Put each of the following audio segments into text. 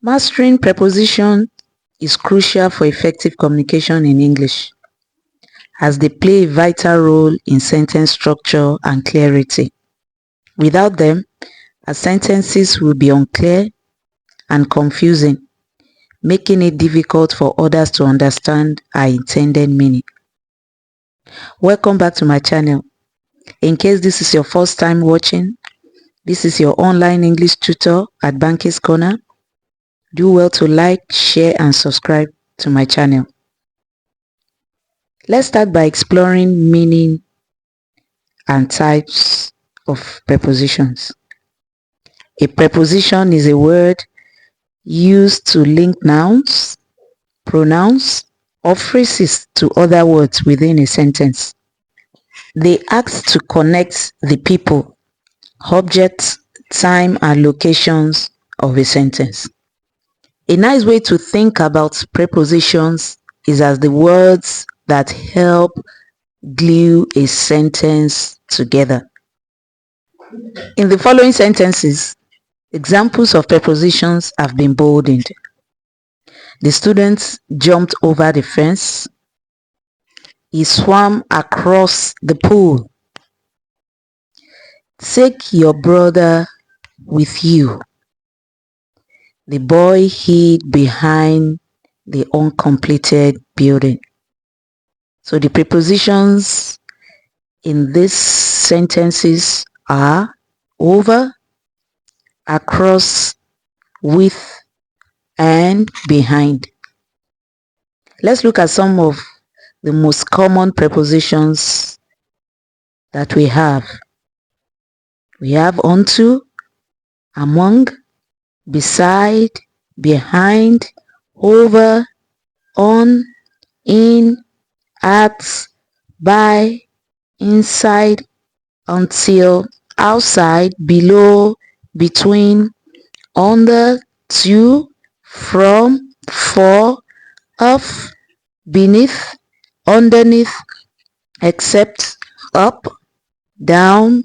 Mastering preposition is crucial for effective communication in English, as they play a vital role in sentence structure and clarity. Without them, our sentences will be unclear and confusing, making it difficult for others to understand our intended meaning. Welcome back to my channel. In case this is your first time watching, this is your online English tutor at Banky's Corner. Do well to like, share and subscribe to my channel. Let's start by exploring meaning and types of prepositions. A preposition is a word used to link nouns, pronouns, or phrases to other words within a sentence. They act to connect the people, objects, time, and locations of a sentence. A nice way to think about prepositions is as the words that help glue a sentence together. In the following sentences, examples of prepositions have been bolded. The student jumped over the fence. He swam across the pool. Take your brother with you. The boy hid behind the uncompleted building. So the prepositions in these sentences are over, across, with, and behind. Let's look at some of the most common prepositions that we have. We have onto, among, beside, behind, over, on, in, at, by, inside, until, outside, below, between, under, to, from, for, of, beneath, underneath, except, up, down,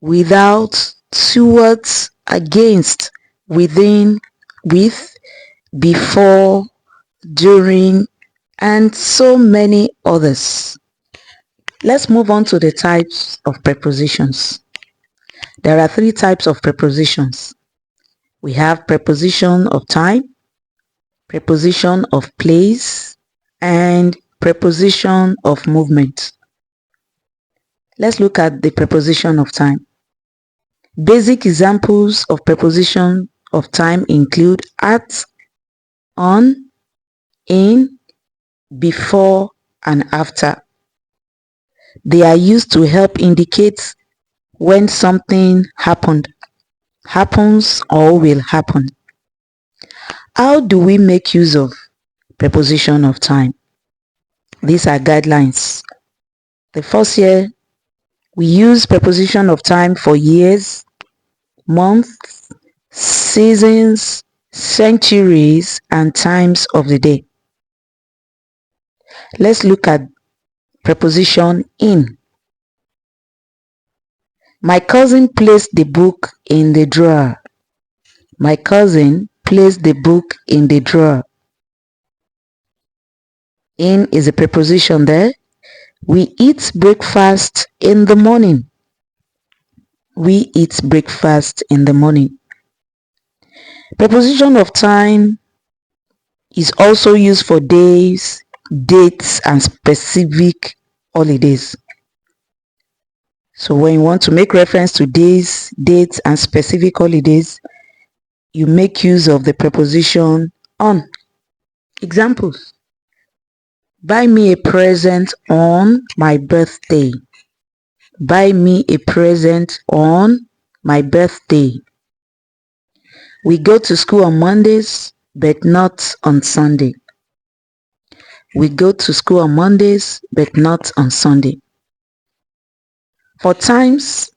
without, towards, against, within, with, before, during, and so many others. Let's move on to the types of prepositions. There are 3 types of prepositions. We have preposition of time, preposition of place, and preposition of movement. Let's look at the preposition of time. Basic examples of preposition of time include at, on, in, before, and after. They are used to help indicate when something happened, happens, or will happen. How do we make use of preposition of time? These are guidelines. The first year, we use preposition of time for years, months, seasons, centuries, and times of the day. Let's look at preposition in. My cousin placed the book in the drawer. My cousin placed the book in the drawer. In is a preposition there. We eat breakfast in the morning. We eat breakfast in the morning. Preposition of time is also used for days, dates, and specific holidays. So when you want to make reference to days, dates, and specific holidays, you make use of the preposition on. Examples: buy me a present on my birthday. Buy me a present on my birthday. We go to school on Mondays, but not on Sunday. We go to school on Mondays, but not on Sunday. For times,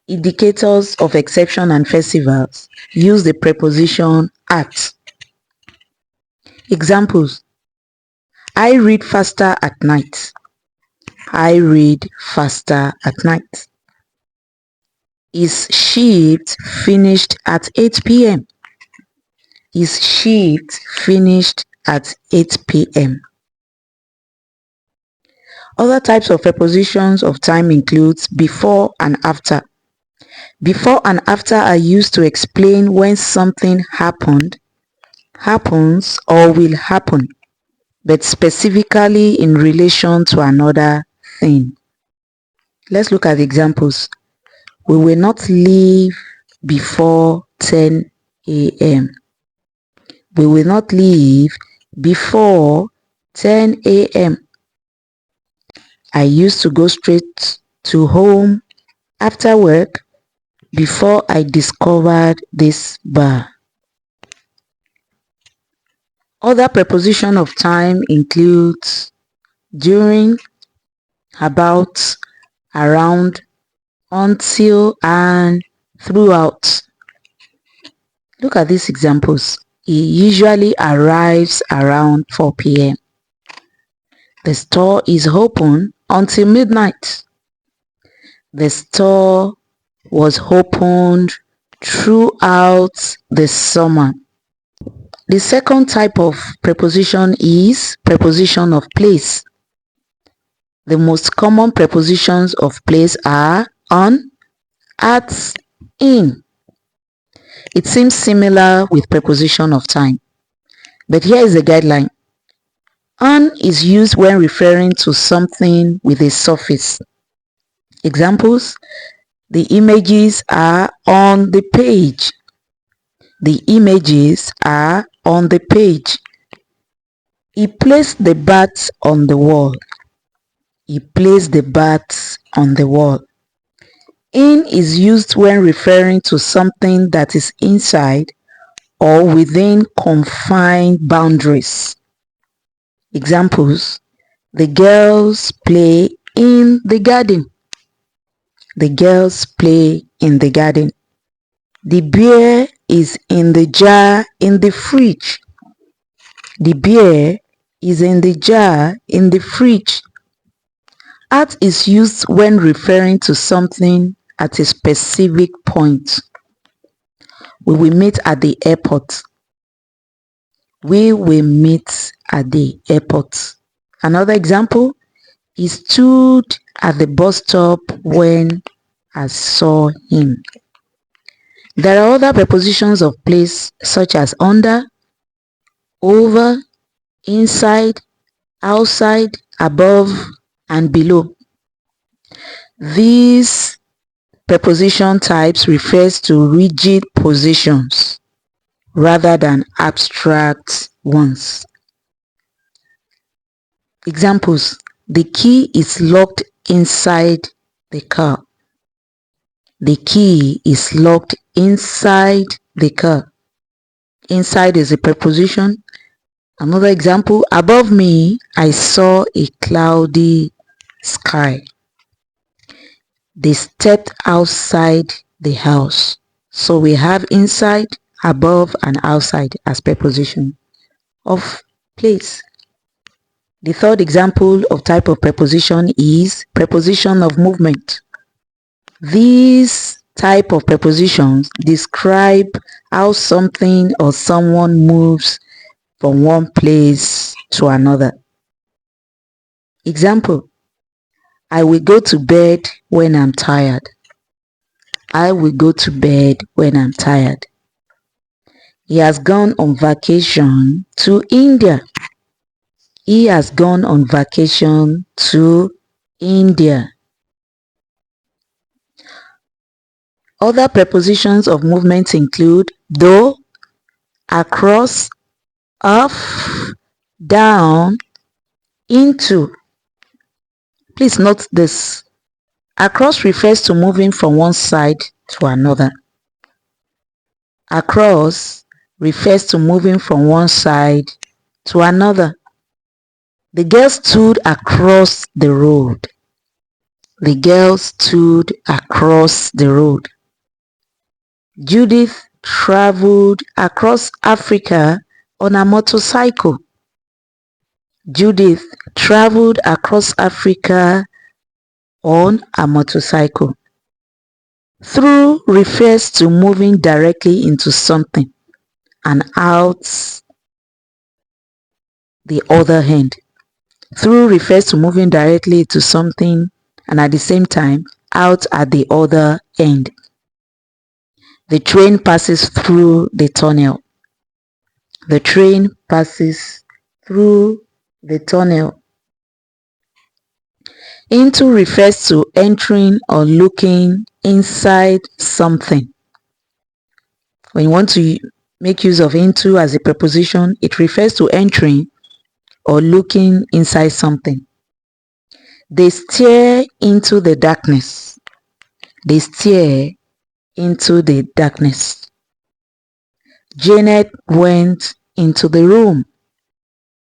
indicators of exception and festivals, use the preposition at. Examples: I read faster at night. I read faster at night. His shift finished at 8 p.m. His shift finished at 8 p.m. Other types of prepositions of time includes before and after. Before and after are used to explain when something happened, happens, or will happen, but specifically in relation to another thing. Let's look at the examples. We will not leave before 10 a.m. We will not leave before 10 a.m. I used to go straight to home after work before I discovered this bar. Other preposition of time includes during, about, around, until, and throughout. Look at these examples. He usually arrives around 4 p.m. The store is open until midnight. The store was opened throughout the summer. The second type of preposition is preposition of place. The most common prepositions of place are on, at, in. It seems similar with preposition of time, but here is a guideline. On is used when referring to something with a suffix. Examples: the images are on the page. The images are on the page. He placed the bats on the wall. He placed the bats on the wall. In is used when referring to something that is inside or within confined boundaries. Examples: the girls play in the garden. The girls play in the garden. The beer is in the jar in the fridge. The beer is in the jar in the fridge. At is used when referring to something at a specific point. We will meet at the airport. We will meet at the airport. Another example: he stood at the bus stop when I saw him. There are other prepositions of place such as under, over, inside, outside, above, and below. These preposition types refers to rigid positions rather than abstract ones. Examples: the key is locked inside the car. The key is locked inside the car. Inside is a preposition. Another example: above me, I saw a cloudy sky. They stepped outside the house. So we have inside, above, and outside as preposition of place. The third example of type of preposition is preposition of movement. These type of prepositions describe how something or someone moves from one place to another. Example: I will go to bed when I'm tired. I will go to bed when I'm tired. He has gone on vacation to India. He has gone on vacation to India. Other prepositions of movement include though, across, off, down, into. Please note this. Across refers to moving from one side to another. Across refers to moving from one side to another. The girl stood across the road. The girl stood across the road. Judith traveled across Africa on a motorcycle. Judith traveled across Africa on a motorcycle. Through refers to moving directly into something. and out the other end. Through refers to moving directly to something and at the same time out at the other end. The train passes through the tunnel. The train passes through the tunnel. Into refers to entering or looking inside something. When you want to make use of into as a preposition, it refers to entering or looking inside something. They stare into the darkness. They stare into the darkness. Janet went into the room.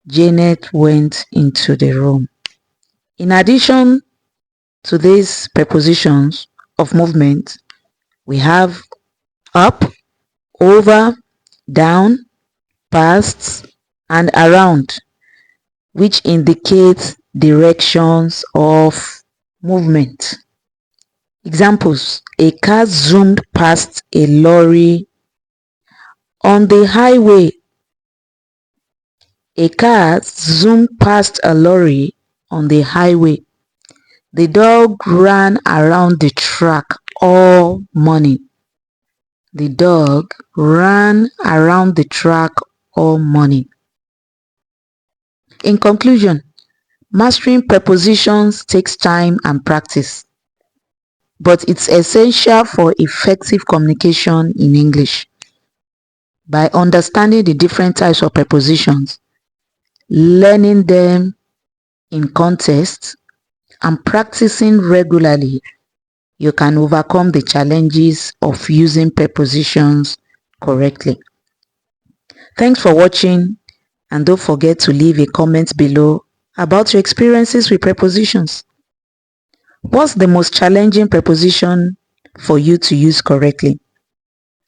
Janet went into the room. In addition to these prepositions of movement, we have up, over, down, past, and around, which indicate directions of movement. Examples: a car zoomed past a lorry on the highway. A car zoomed past a lorry on the highway. The dog ran around the track all morning. The dog ran around the track all morning. In conclusion, mastering prepositions takes time and practice, but it's essential for effective communication in English. By understanding the different types of prepositions, learning them in context, and practicing regularly, you can overcome the challenges of using prepositions correctly. Thanks for watching, and don't forget to leave a comment below about your experiences with prepositions. What's the most challenging preposition for you to use correctly?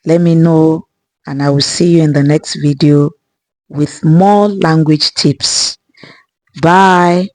Let me know, and I will see you in the next video with more language tips. Bye.